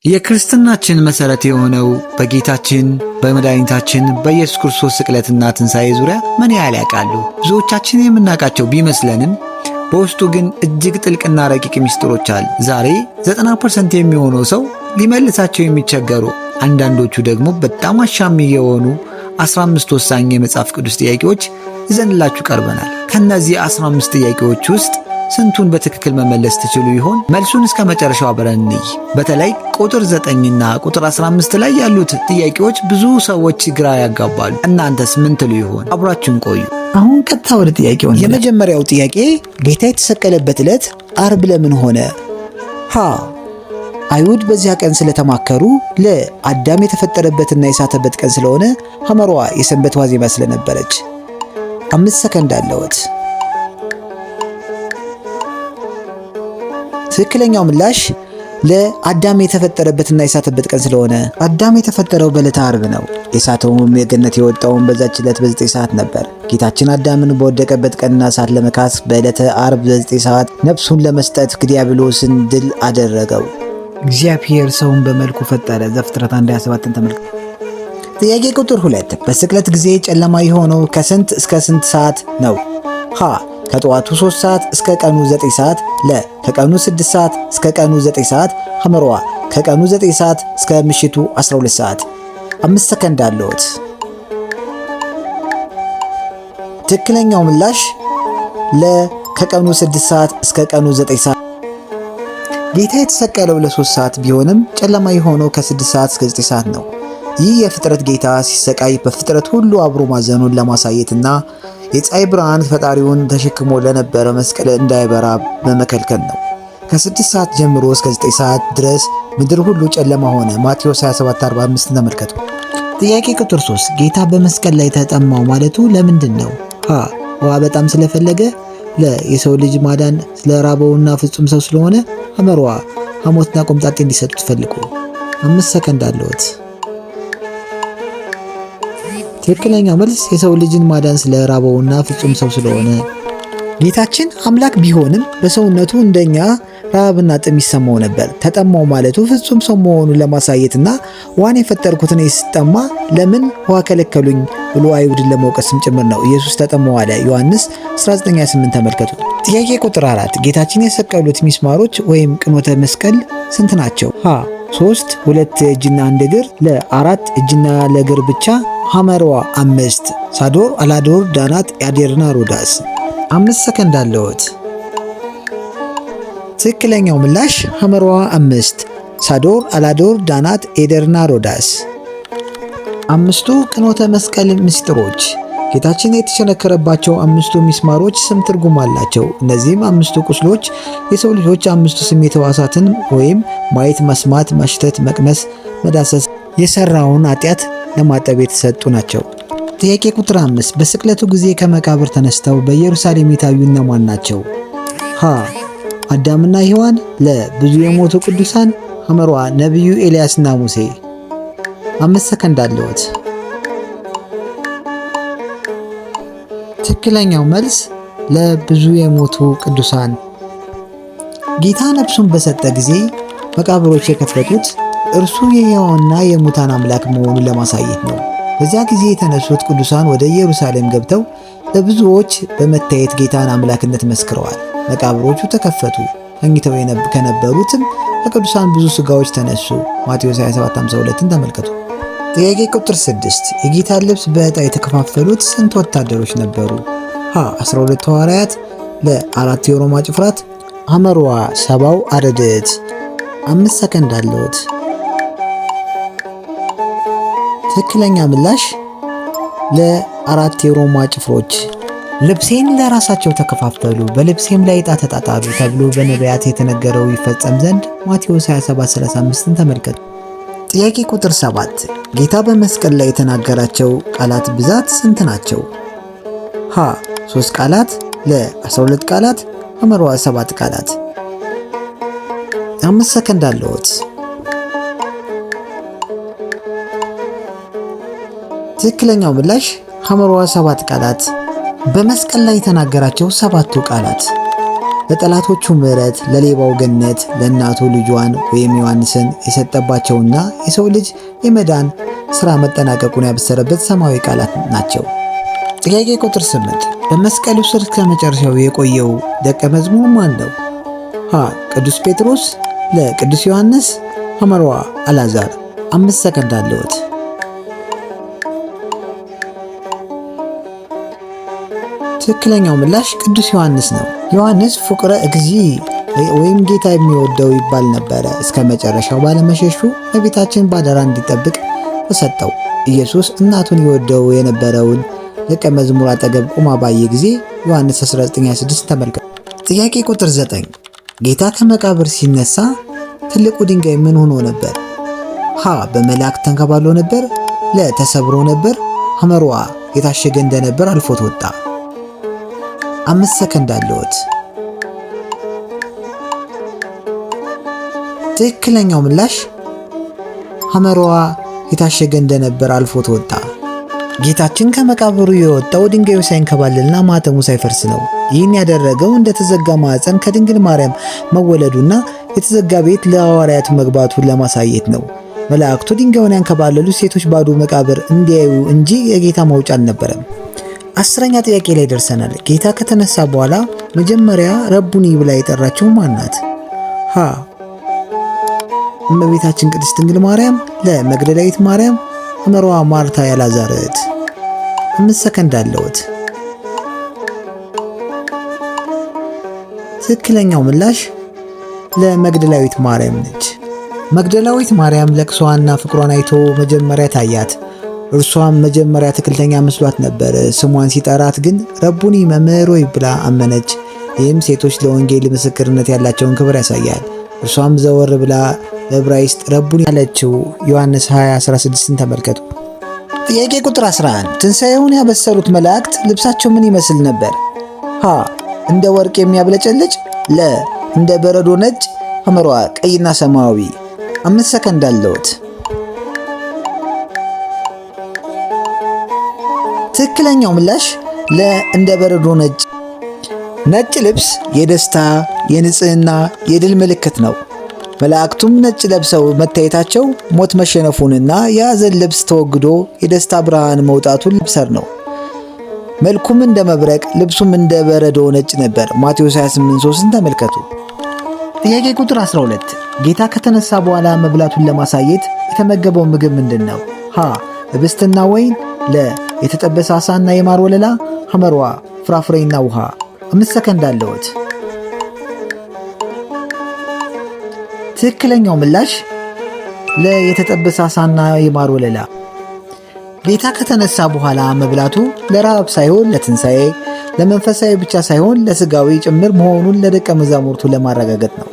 የክርስትናችን መሠረት የሆነው በጌታችን በመድኃኒታችን በኢየሱስ ክርስቶስ ስቅለትና ትንሣኤ ዙሪያ ምን ያህል ያውቃሉ? ብዙዎቻችን የምናውቃቸው ቢመስለንም በውስጡ ግን እጅግ ጥልቅና ረቂቅ ምስጢሮች አሉ። ዛሬ 90% የሚሆነው ሰው ሊመልሳቸው የሚቸገሩ፣ አንዳንዶቹ ደግሞ በጣም አሻሚ የሆኑ 15 ወሳኝ የመጽሐፍ ቅዱስ ጥያቄዎች ይዘንላችሁ ቀርበናል። ከነዚህ 15 ጥያቄዎች ውስጥ ስንቱን በትክክል መመለስ ትችሉ ይሆን? መልሱን እስከ መጨረሻው አብረን እንይ። በተለይ ቁጥር 9ና ቁጥር 15 ላይ ያሉት ጥያቄዎች ብዙ ሰዎች ግራ ያጋባሉ። እናንተስ ምን ትሉ ይሆን? አብራችሁን ቆዩ። አሁን ቀጥታ ወደ ጥያቄው። የመጀመሪያው ጥያቄ ጌታ የተሰቀለበት ዕለት አርብ ለምን ሆነ? ሀ አይሁድ በዚያ ቀን ስለተማከሩ፣ ለአዳም የተፈጠረበትና የሳተበት ቀን ስለሆነ፣ ሐመሯ የሰንበት ዋዜማ ስለነበረች። 5 ሰከንድ አለዎት። ትክክለኛው ምላሽ ለአዳም የተፈጠረበትና የሳተበት ቀን ስለሆነ። አዳም የተፈጠረው በዕለተ ዓርብ ነው። የሳተውም የገነት የወጣውን በዛች ዕለት በ9 ሰዓት ነበር። ጌታችን አዳምን በወደቀበት ቀንና ሰዓት ለመካስ በዕለተ ዓርብ በ9 ሰዓት ነፍሱን ለመስጠት ዲያብሎስን ድል አደረገው። እግዚአብሔር ሰውን በመልኩ ፈጠረ። ዘፍጥረት 1:27 ተመልከቱ። ጥያቄ ቁጥር 2 በስቅለት ጊዜ ጨለማ የሆነው ከስንት እስከ ስንት ሰዓት ነው? ሀ ከጠዋቱ 3 ሰዓት እስከ ቀኑ 9 ሰዓት፣ ለ ከቀኑ 6 ሰዓት እስከ ቀኑ 9 ሰዓት፣ ሐመሯ ከቀኑ 9 ሰዓት እስከ ምሽቱ 12 ሰዓት። 5 ሰከንድ አለዎት። ትክክለኛው ምላሽ ለ ከቀኑ 6 ሰዓት እስከ ቀኑ 9 ሰዓት። ጌታ የተሰቀለው ለ3 ሰዓት ቢሆንም ጨለማ የሆነው ከ6 ሰዓት እስከ 9 ሰዓት ነው። ይህ የፍጥረት ጌታ ሲሰቃይ በፍጥረት ሁሉ አብሮ ማዘኑን ለማሳየትና የፀሐይ ብርሃን ፈጣሪውን ተሸክሞ ለነበረ መስቀል እንዳይበራ በመከልከል ነው። ከ6 ሰዓት ጀምሮ እስከ 9 ሰዓት ድረስ ምድር ሁሉ ጨለማ ሆነ። ማቴዎስ 27:45 ተመልከቱ። ጥያቄ ቁጥር 3 ጌታ በመስቀል ላይ ተጠማው ማለቱ ለምንድን ነው? ሀ ውሃ በጣም ስለፈለገ፣ ለ የሰው ልጅ ማዳን ስለራበውና ፍጹም ሰው ስለሆነ፣ ሐመሯ ሐሞትና ቆምጣጤ እንዲሰጡት ፈልጉ። 5 ሰከንድ አለዎት። ትክክለኛው መልስ የሰው ልጅን ማዳን ስለራበውና ፍጹም ሰው ስለሆነ። ጌታችን አምላክ ቢሆንም በሰውነቱ እንደኛ ረሃብና ጥም ይሰማው ነበር። ተጠማው ማለቱ ፍጹም ሰው መሆኑን ለማሳየትና ዋን የፈጠርኩትን ስጠማ ለምን ውሃ ከለከሉኝ ብሎ አይሁድን ለመውቀስም ጭምር ነው። ኢየሱስ ተጠማው አለ። ዮሐንስ 19:8 ተመልከቱ። ጥያቄ ቁጥር 4 ጌታችን የሰቀሉት ሚስማሮች ወይም ቅኖተ መስቀል ስንት ናቸው? ሀ 3 2 እጅና 1 እግር፣ ለ 4 እጅና ለእግር ብቻ፣ ሐመሯ 5 ሳዶር አላዶር ዳናት ያዴርና ሮዳስ። 5 ሰከንድ አለዎት። ትክክለኛው ምላሽ ሐመሯ 5 ሳዶር አላዶር ዳናት ኤደርና ሮዳስ። 5ቱ ቅኖተ መስቀል ምስጢሮች። ጌታችን የተቸነከረባቸው 5ቱ ሚስማሮች ስም ትርጉም አላቸው። እነዚህም 5ቱ ቁስሎች የሰው ልጆች 5ቱ ስሜት ሕዋሳትን ወይም ማየት፣ መስማት፣ ማሽተት፣ መቅመስ፣ መዳሰስ የሰራውን ኃጢአት ለማጠብ የተሰጡ ናቸው። ጥያቄ ቁጥር 5 በስቅለቱ ጊዜ ከመቃብር ተነስተው በኢየሩሳሌም የታዩ እነማን ናቸው? ሀ አዳምና ሔዋን፣ ለ ብዙ የሞቱ ቅዱሳን፣ ሐመሯ ነቢዩ ኤልያስና ሙሴ። 5 ሰከንድ አለዎት። ትክክለኛው መልስ ለብዙ የሞቱ ቅዱሳን። ጌታ ነፍሱን በሰጠ ጊዜ መቃብሮች የከፈቱት እርሱ የሕያዋንና የሙታን አምላክ መሆኑን ለማሳየት ነው። በዚያ ጊዜ የተነሱት ቅዱሳን ወደ ኢየሩሳሌም ገብተው ለብዙዎች በመታየት ጌታን አምላክነት መስክረዋል። መቃብሮቹ ተከፈቱ። ተኝተው ከነበሩትም ከቅዱሳን ብዙ ሥጋዎች ተነሱ። ማቴዎስ 27:52 ተመልከቱ። ጥያቄ ቁጥር 6 የጌታን ልብስ በዕጣ የተከፋፈሉት ስንት ወታደሮች ነበሩ? ሀ 12 ሐዋርያት፣ ለ 4 የሮማ ጭፍራት፣ ሐመሯ 70 አርድእት። 5 ሰከንድ አለዎት። ትክክለኛ ምላሽ ለ4 የሮማ ጭፍሮች። ልብሴን ለራሳቸው ተከፋፈሉ፣ በልብሴም ላይ ዕጣ ተጣጣሉ ተብሎ በነቢያት የተነገረው ይፈጸም ዘንድ ማቴዎስ 27:35 ተመልከቱ። ጥያቄ ቁጥር 7 ጌታ በመስቀል ላይ የተናገራቸው ቃላት ብዛት ስንት ናቸው? ሀ 3 ቃላት፣ ለ 12 ቃላት፣ ሐመሯ 7 ቃላት። 5 ሰከንድ አለዎት። ትክክለኛው ምላሽ ሐመሯ 7 ቃላት። በመስቀል ላይ የተናገራቸው 7ቱ ቃላት ለጠላቶቹ ምሕረት፣ ለሌባው ገነት፣ ለእናቱ ልጇን ወይም ዮሐንስን የሰጠባቸውና የሰው ልጅ የመዳን ሥራ መጠናቀቁን ያበሰረበት ሰማያዊ ቃላት ናቸው። ጥያቄ ቁጥር 8 በመስቀሉ ስር እስከ መጨረሻው የቆየው ደቀ መዝሙር ማን ነው? ሀ ቅዱስ ጴጥሮስ፣ ለ ቅዱስ ዮሐንስ፣ ሐመርዋ አልዓዛር። 5 ሰከንድ አለዎት። ትክክለኛው ምላሽ ቅዱስ ዮሐንስ ነው። ዮሐንስ ፍቁረ እግዚእ ወይም ጌታ የሚወደው ይባል ነበረ። እስከ መጨረሻው ባለመሸሹ በቤታችን ባደራ እንዲጠብቅ ተሰጠው። ኢየሱስ እናቱን ይወደው የነበረውን ደቀ መዝሙር አጠገብ ቆማ ባየ ጊዜ ዮሐንስ 19:26 ተመልከቱ። ጥያቄ ቁጥር 9 ጌታ ከመቃብር ሲነሳ ትልቁ ድንጋይ ምን ሆኖ ነበር? ሀ በመላእክት ተንከባሎ ነበር፣ ለ ተሰብሮ ነበር፣ ሐመርዋ የታሸገ እንደነበር አልፎት ወጣ። 5 ሰከንድ አለዎት። ትክክለኛው ምላሽ ሐመርዋ የታሸገ እንደነበር አልፎት ወጣ። ጌታችን ከመቃብሩ የወጣው ድንጋዩ ሳይንከባለልና ማተሙ ሳይፈርስ ነው። ይህን ያደረገው እንደተዘጋ ማዕፀን ከድንግል ማርያም መወለዱና የተዘጋ ቤት ለሐዋርያቱ መግባቱን ለማሳየት ነው። መላእክቱ ድንጋዩን ያንከባለሉ ሴቶች ባዶ መቃብር እንዲያዩ እንጂ የጌታ መውጫ አልነበረም። 10ኛ ጥያቄ ላይ ደርሰናል። ጌታ ከተነሳ በኋላ መጀመሪያ ረቡኒ ብላ የጠራችው ማን ናት? ሀ እመቤታችን ቅድስት ድንግል ማርያም፣ ለ መግደላዊት ማርያም፣ ሐመርዋ ማርታ የአልዓዛር እህት። 5 ሰከንድ አለዎት። ትክክለኛው ምላሽ ለመግደላዊት ማርያም ነች። መግደላዊት ማርያም ለቅሷና ፍቅሯን አይቶ መጀመሪያ ታያት። እርሷም መጀመሪያ ትክክለኛ መስሏት ነበር። ስሟን ሲጠራት ግን ረቡኒ መምህር ሆይ ብላ አመነች። ይህም ሴቶች ለወንጌል ምስክርነት ያላቸውን ክብር ያሳያል። እርሷም ዘወር ብላ በዕብራይስጥ ረቡኒ ያለችው ዮሐንስ 20:16ን ተመልከቱ። ጥያቄ ቁጥር 11 ትንሣኤውን ያበሰሩት መላእክት ልብሳቸው ምን ይመስል ነበር? ሀ እንደ ወርቅ የሚያብለጨልጭ፣ ለ እንደ በረዶ ነጭ፣ ሐመርዋ ቀይና ሰማያዊ። 5 ሰከንድ አለዎት። ትክክለኛው ምላሽ ለ እንደ በረዶ ነጭ። ነጭ ልብስ የደስታ፣ የንጽህና፣ የድል ምልክት ነው። መላእክቱም ነጭ ለብሰው መታየታቸው ሞት መሸነፉንና የሐዘን ልብስ ተወግዶ የደስታ ብርሃን መውጣቱን ለብሰር ነው። መልኩም እንደ መብረቅ ልብሱም እንደ በረዶ ነጭ ነበር። ማቴዎስ 28:3ን ተመልከቱ። ጥያቄ ቁጥር 12 ጌታ ከተነሳ በኋላ መብላቱን ለማሳየት የተመገበው ምግብ ምንድን ነው? ሀ ህብስትና ወይን፣ ለ የተጠበሰ ዓሳና የማር ወለላ፣ ሐመርዋ ፍራፍሬና ውሃ። 5 ሰከንድ አለዎት። ትክክለኛው ምላሽ ለ የተጠበሰ ዓሳና የማር ወለላ። ጌታ ከተነሳ በኋላ መብላቱ ለረሃብ ሳይሆን ለትንሣኤ፣ ለመንፈሳዊ ብቻ ሳይሆን ለሥጋዊ ጭምር መሆኑን ለደቀ መዛሙርቱ ለማረጋገጥ ነው።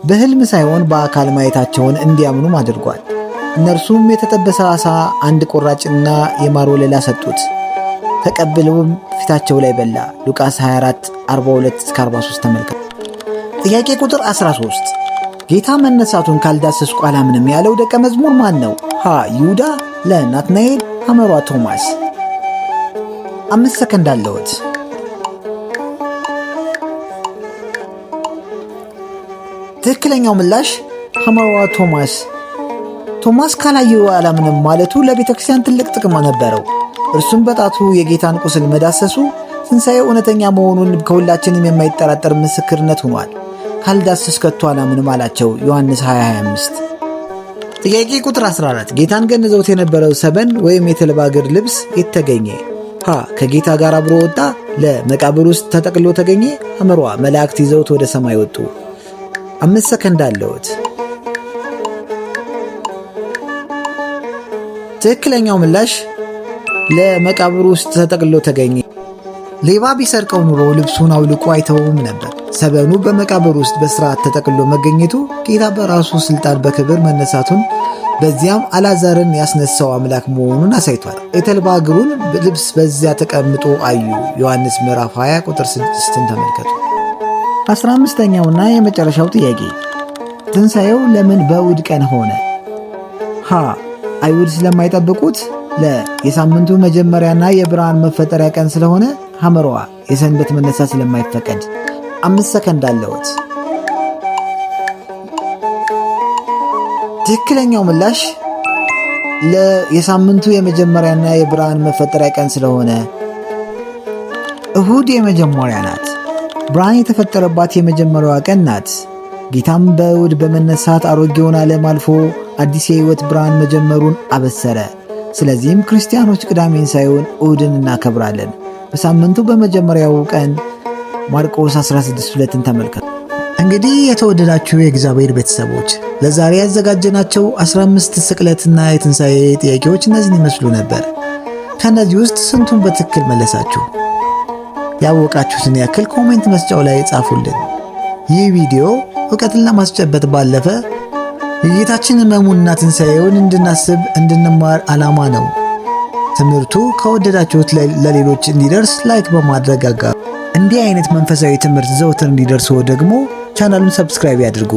በሕልም ሳይሆን በአካል ማየታቸውን እንዲያምኑም አድርጓል። እነርሱም የተጠበሰ ዓሣ አንድ ቁራጭና የማር ወለላ ሰጡት። ተቀብለውም ፊታቸው ላይ በላ። ሉቃስ 24:42-43 ተመልከቱ። ጥያቄ ቁጥር 13 ጌታ መነሳቱን ካልዳሰስኩ አላምንም ያለው ደቀ መዝሙር ማን ነው? ሀ ይሁዳ፣ ለ ናትናኤል፣ ሐመርዋ ቶማስ። 5 ሰከንድ አለዎት። ትክክለኛው ምላሽ ሐመርዋ ቶማስ። ቶማስ ካላየው አላምንም ማለቱ ለቤተ ክርስቲያን ትልቅ ጥቅም ነበረው። እርሱም በጣቱ የጌታን ቁስል መዳሰሱ ትንሣኤው እውነተኛ መሆኑን ከሁላችንም የማይጠራጠር ምስክርነት ሆኗል። ካልዳሰስ ከቶ አላምንም አላቸው። ዮሐንስ 20:25። ጥያቄ ቁጥር 14 ጌታን ገንዘውት የነበረው ሰበን ወይም የተልባ እግር ልብስ የት ተገኘ? ሀ ከጌታ ጋር አብሮ ወጣ፣ ለ መቃብር ውስጥ ተጠቅሎ ተገኘ፣ ሐመርዋ መላእክት ይዘውት ወደ ሰማይ ወጡ። 5 ሰከንድ አለዎት። ትክክለኛው ምላሽ ለመቃብሩ ውስጥ ተጠቅሎ ተገኘ። ሌባ ቢሰርቀው ኑሮ ልብሱን አውልቆ አይተውም ነበር። ሰበኑ በመቃብር ውስጥ በስርዓት ተጠቅሎ መገኘቱ ጌታ በራሱ ስልጣን በክብር መነሳቱን፣ በዚያም አልዓዛርን ያስነሳው አምላክ መሆኑን አሳይቷል። የተልባ እግሩን ልብስ በዚያ ተቀምጦ አዩ። ዮሐንስ ምዕራፍ 20 ቁጥር 6ን ተመልከቱ። 15ኛውና የመጨረሻው ጥያቄ ትንሣኤው ለምን በእሑድ ቀን ሆነ? ሀ አይሁድ ስለማይጠብቁት፣ ለ የሳምንቱ መጀመሪያና የብርሃን መፈጠሪያ ቀን ስለሆነ፣ ሐመርዋ የሰንበት መነሳት ስለማይፈቀድ። 5 ሰከንድ አለዎት። ትክክለኛው ምላሽ የሳምንቱ የመጀመሪያና የብርሃን መፈጠሪያ ቀን ስለሆነ እሁድ የመጀመሪያ ናት። ብርሃን የተፈጠረባት የመጀመሪያዋ ቀን ናት። ጌታም በእሁድ በመነሳት አሮጌውን ዓለም አልፎ አዲስ የሕይወት ብርሃን መጀመሩን አበሰረ። ስለዚህም ክርስቲያኖች ቅዳሜን ሳይሆን እሁድን እናከብራለን። በሳምንቱ በመጀመሪያው ቀን ማርቆስ 16:2ን ተመልከቱ። እንግዲህ የተወደዳችሁ የእግዚአብሔር ቤተሰቦች ለዛሬ ያዘጋጀናቸው 15 ስቅለትና የትንሣኤ ጥያቄዎች እነዚህን ይመስሉ ነበር። ከእነዚህ ውስጥ ስንቱን በትክክል መለሳችሁ? ያወቃችሁትን ያክል ኮሜንት መስጫው ላይ ጻፉልን። ይህ ቪዲዮ ዕውቀትን ለማስጨበጥ ባለፈ የጌታችን ሕመሙንና ትንሣኤውን እንድናስብ እንድንማር ዓላማ ነው። ትምህርቱ ከወደዳችሁት ለሌሎች እንዲደርስ ላይክ በማድረግ አጋሩ። እንዲህ አይነት መንፈሳዊ ትምህርት ዘውትር እንዲደርሱ ደግሞ ቻናሉን ሰብስክራይብ ያድርጉ።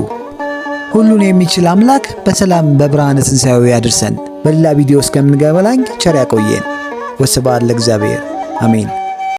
ሁሉን የሚችል አምላክ በሰላም በብርሃነ ትንሣኤው ያድርሰን። በሌላ ቪዲዮ እስከምንገናኝ ቸር ያቆየን። ወስብሐት ለእግዚአብሔር። አሜን።